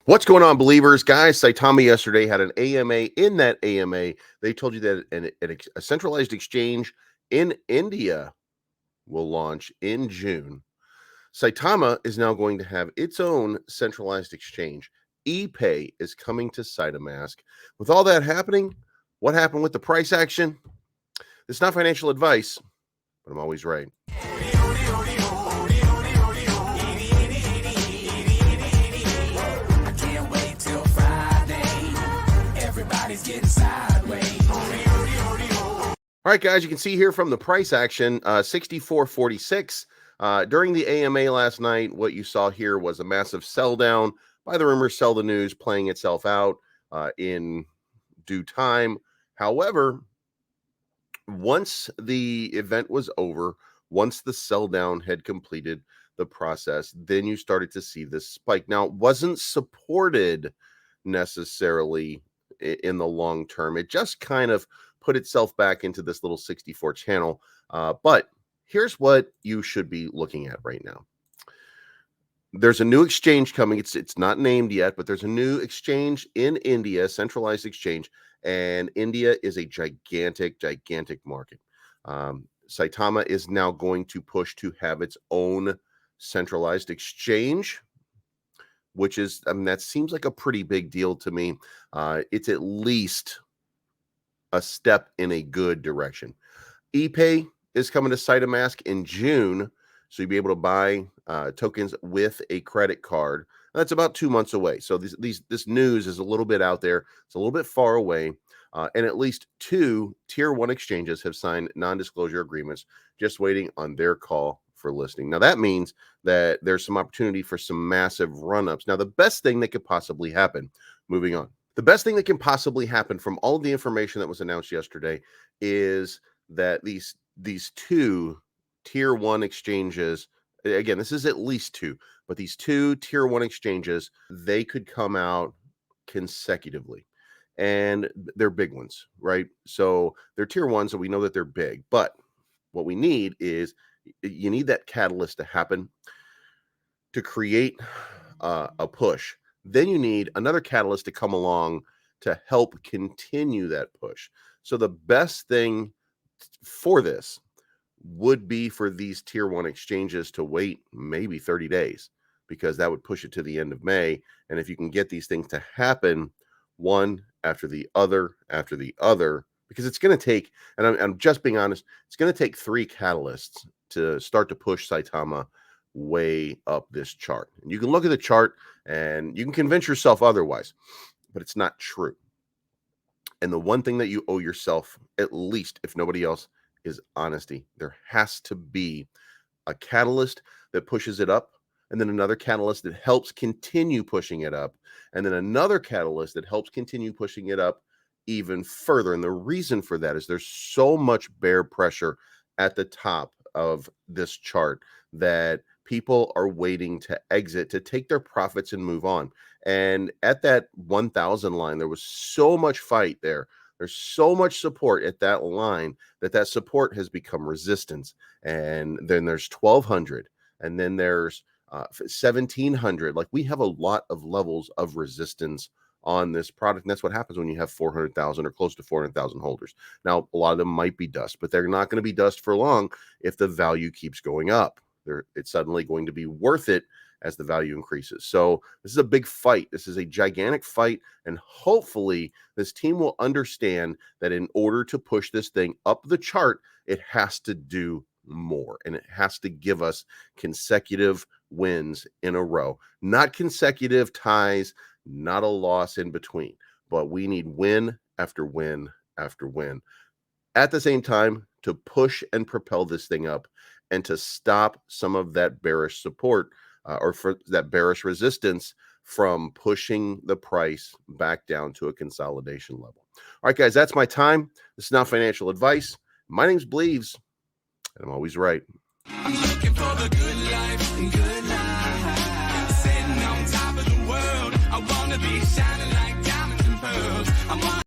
What's going on, believers? Guys, Saitama yesterday had an AMA. In that AMA, they told you that a centralized exchange in India will launch in June. Saitama is now going to have its own centralized exchange. ePay is coming to Saitamask. With all that happening, what happened with the price action? It's not financial advice, but I'm always right. All right, guys, you can see here from the price action, 64.46. During the AMA last night, what you saw here was a massive sell down. By the rumors, sell the news playing itself out in due time. However, once the event was over, once the sell down had completed the process, then you started to see this spike. Now, it wasn't supported necessarily in the long term. It just kind of put itself back into this little 64 channel. But here's what you should be looking at right now. There's a new exchange coming. It's not named yet, but there's a new exchange in India, centralized exchange, and India is a gigantic market. Saitama is now going to push to have its own centralized exchange, which is, I mean, that seems like a pretty big deal to me. It's at least a step in a good direction. ePay is coming to Saitamask in June, so you'll be able to buy tokens with a credit card. That's about 2 months away. So this news is a little bit out there. It's a little bit far away. And at least 2 tier 1 exchanges have signed non-disclosure agreements, just waiting on their call for listing. Now, that means that there's some opportunity for some massive run-ups. Now, the best thing that could possibly happen, moving on, the best thing that can possibly happen from all of the information that was announced yesterday is that these 2 tier 1 exchanges, again, this is at least 2, but these 2 tier 1 exchanges, they could come out consecutively. And they're big ones, right? So they're tier 1, so we know that they're big. But what we need is, you need that catalyst to happen to create a push. Then you need another catalyst to come along to help continue that push. So the best thing for this would be for these tier 1 exchanges to wait maybe 30 days, because that would push it to the end of May. And if you can get these things to happen one after the other, because it's going to take, and I'm just being honest, it's going to take 3 catalysts to start to push Saitama way up this chart. And you can look at the chart and you can convince yourself otherwise, but it's not true. And the one thing that you owe yourself, at least if nobody else, is honesty. There has to be a catalyst that pushes it up, and then another catalyst that helps continue pushing it up, and then another catalyst that helps continue pushing it up even further. And the reason for that is there's so much bear pressure at the top of this chart that people are waiting to exit to take their profits and move on. And at that 1,000 line, there was so much fight there. There's so much support at that line that support has become resistance. And then there's 1,200, and then there's 1,700. Like, we have a lot of levels of resistance on this product, and that's what happens when you have 400,000 or close to 400,000 holders. Now, a lot of them might be dust, but they're not going to be dust for long if the value keeps going up. It's suddenly going to be worth it as the value increases. So this is a big fight. This is a gigantic fight, and hopefully this team will understand that in order to push this thing up the chart, it has to do more, and it has to give us consecutive wins in a row, not consecutive ties, not a loss in between, but we need win after win after win at the same time to push and propel this thing up and to stop some of that bearish support or for that bearish resistance from pushing the price back down to a consolidation level. All right, guys, that's my time. This is not financial advice. My name's Bleeves, and I'm always right. I'm looking for the good life, sitting on top of the world. I want to be shining